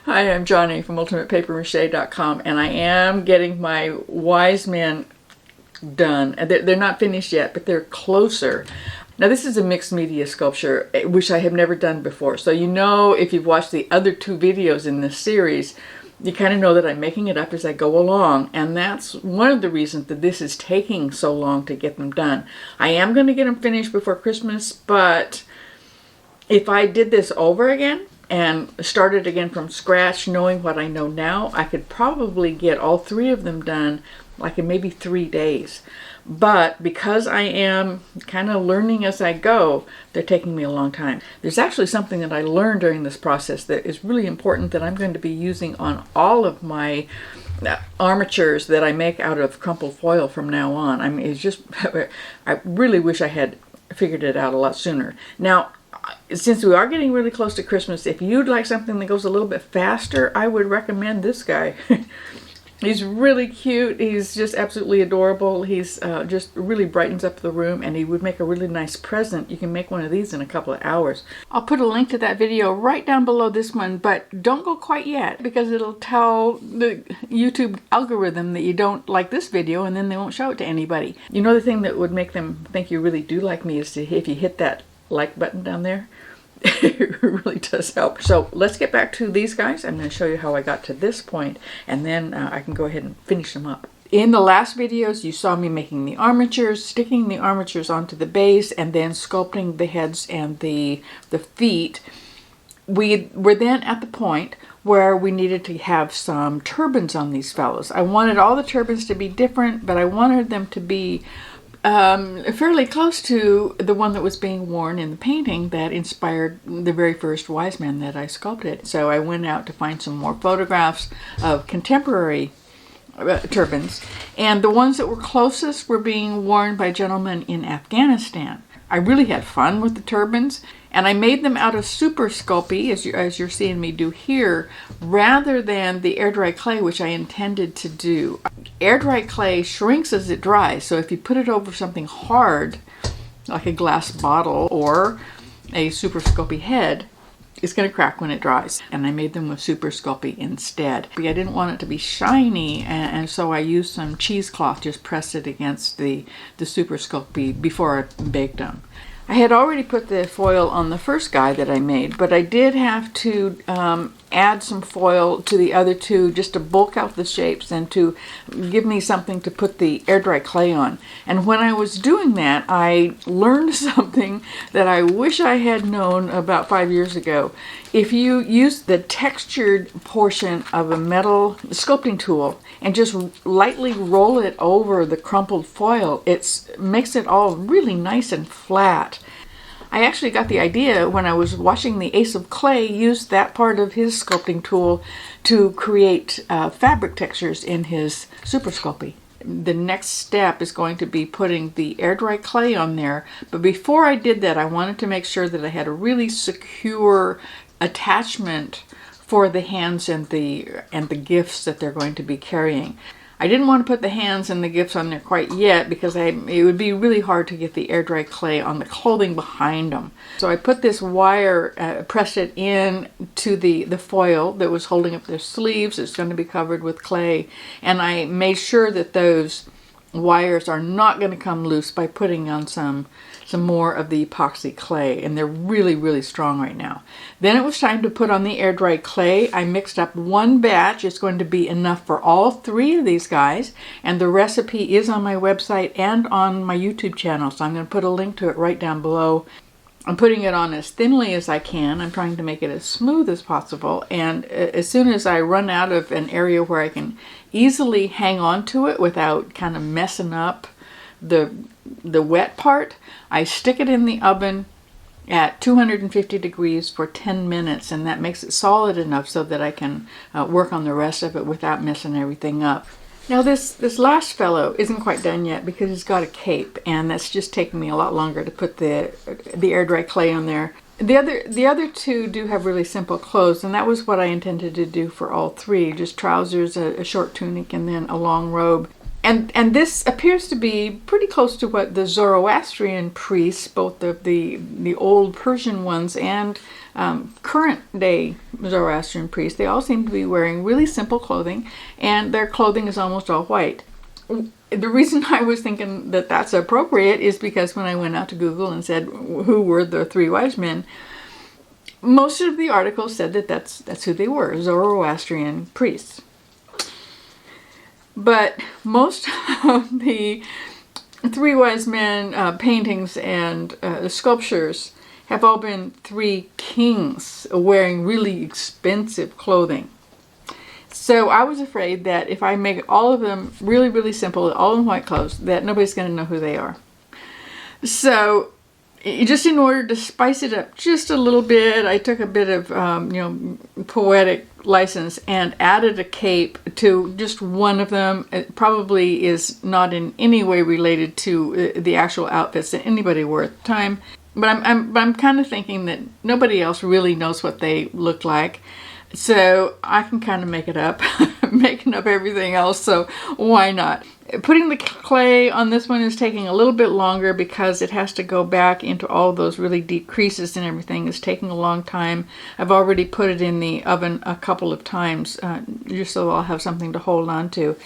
Hi, I'm Johnny from UltimatePaperMache.com, and I am getting my wise men done. They're not finished yet, but they're closer. Now this is a mixed media sculpture, which I have never done before. So you know, if you've watched the other two videos in this series, you kind of know that I'm making it up as I go along. And that's one of the reasons that this is taking so long to get them done. I am going to get them finished before Christmas, but if I did this over again and started again from scratch, knowing what I know now, I could probably get all three of them done like in maybe 3 days. But because I am kind of learning as I go, they're taking me a long time. There's actually something that I learned during this process that is really important that I'm going to be using on all of my armatures that I make out of crumpled foil from now on. I mean, it's just, I really wish I had figured it out a lot sooner. Now, since we are getting really close to Christmas, if you'd like something that goes a little bit faster, I would recommend this guy. He's really cute. He's just absolutely adorable. He's just really brightens up the room, and he would make a really nice present. You can make one of these in a couple of hours. I'll put a link to that video right down below this one, but don't go quite yet because it'll tell the YouTube algorithm that you don't like this video, and then they won't show it to anybody. You know, the thing that would make them think you really do like me is if you hit that like button down there. It really does help. So let's get back to these guys. I'm going to show you how I got to this point, and then I can go ahead and finish them up. In the last videos, you saw me making the armatures, sticking the armatures onto the base, and then sculpting the heads and the feet. We were then at the point where we needed to have some turbans on these fellows. I wanted all the turbans to be different, but I wanted them to be fairly close to the one that was being worn in the painting that inspired the very first wise man that I sculpted. So I went out to find some more photographs of contemporary turbans, and the ones that were closest were being worn by gentlemen in Afghanistan. I really had fun with the turbans, and I made them out of super Sculpey, as you're seeing me do here, rather than the air dry clay, which I intended to do. Air dry clay shrinks as it dries, so if you put it over something hard, like a glass bottle or a super Sculpey head, it's going to crack when it dries. And I made them with super Sculpey instead. I didn't want it to be shiny, and so I used some cheesecloth, just pressed it against the super Sculpey before I baked them. I had already put the foil on the first guy that I made, but I did have to add some foil to the other two just to bulk out the shapes and to give me something to put the air dry clay on. And when I was doing that, I learned something that I wish I had known about 5 years ago. If you use the textured portion of a metal sculpting tool and just lightly roll it over the crumpled foil, it makes it all really nice and flat. I actually got the idea when I was watching the Ace of Clay use that part of his sculpting tool to create fabric textures in his Super Sculpey. The next step is going to be putting the air dry clay on there, but before I did that, I wanted to make sure that I had a really secure attachment for the hands and the gifts that they're going to be carrying. I didn't want to put the hands and the gifts on there quite yet because it would be really hard to get the air dry clay on the clothing behind them. So I put this wire, pressed it in to the foil that was holding up their sleeves. It's going to be covered with clay, and I made sure that those wires are not going to come loose by putting on some more of the epoxy clay, and they're really, really strong right now. Then it was time to put on the air dry clay. I mixed up one batch. It's going to be enough for all three of these guys, and the recipe is on my website and on my YouTube channel, so I'm going to put a link to it right down below. I'm putting it on as thinly as I can. I'm trying to make it as smooth as possible, and as soon as I run out of an area where I can easily hang on to it without kind of messing up the wet part, I stick it in the oven at 250 degrees for 10 minutes, and that makes it solid enough so that I can work on the rest of it without messing everything up. Now this last fellow isn't quite done yet because he's got a cape, and that's just taking me a lot longer to put the air dry clay on there. The other two do have really simple clothes, and that was what I intended to do for all three, just trousers, a short tunic, and then a long robe. And this appears to be pretty close to what the Zoroastrian priests, both the old Persian ones and current day Zoroastrian priests, they all seem to be wearing really simple clothing, and their clothing is almost all white. The reason I was thinking that that's appropriate is because when I went out to Google and said who were the three wise men, most of the articles said that that's who they were, Zoroastrian priests. But most of the three wise men paintings and sculptures have all been three kings wearing really expensive clothing. So I was afraid that if I make all of them really, really simple, all in white clothes, that nobody's going to know who they are. So just in order to spice it up just a little bit, I took a bit of, poetic license and added a cape to just one of them. It probably is not in any way related to the actual outfits that anybody wore at the time. But I'm kind of thinking that nobody else really knows what they look like. So I can kind of make it up, making up everything else, so why not? Putting the clay on this one is taking a little bit longer because it has to go back into all those really deep creases and everything. It's taking a long time. I've already put it in the oven a couple of times, just so I'll have something to hold on to.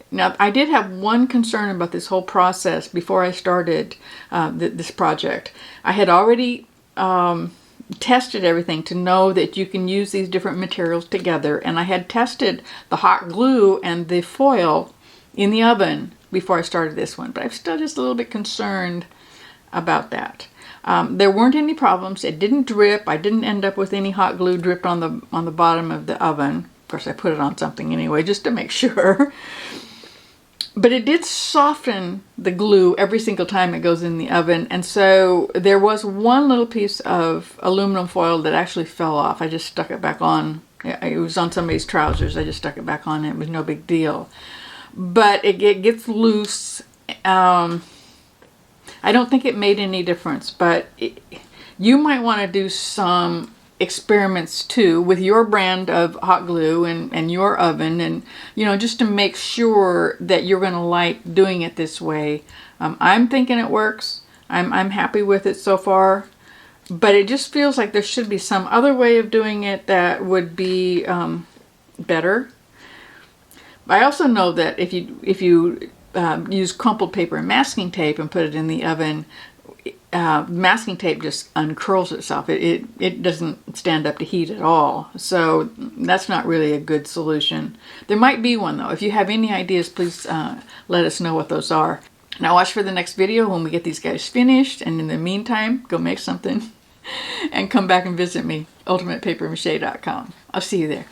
Now, I did have one concern about this whole process before I started this project. I had already tested everything to know that you can use these different materials together, and I had tested the hot glue and the foil in the oven before I started this one, but I'm still just a little bit concerned about that. There weren't any problems. It didn't drip. I didn't end up with any hot glue dripped on the bottom of the oven. Of course, I put it on something anyway just to make sure. But it did soften the glue every single time it goes in the oven. And so there was one little piece of aluminum foil that actually fell off. I just stuck it back on. It was on somebody's trousers. I just stuck it back on. It was no big deal. But it gets loose. I don't think it made any difference. But you might want to do some experiments too with your brand of hot glue and your oven, and just to make sure that you're going to like doing it this way. I'm thinking it works. I'm happy with it so far, but it just feels like there should be some other way of doing it that would be better. I also know that if you use crumpled paper and masking tape and put it in the oven, masking tape just uncurls itself. It doesn't stand up to heat at all. So that's not really a good solution. There might be one though. If you have any ideas, please let us know what those are. Now watch for the next video when we get these guys finished. And in the meantime, go make something and come back and visit me, ultimatepapermache.com. I'll see you there.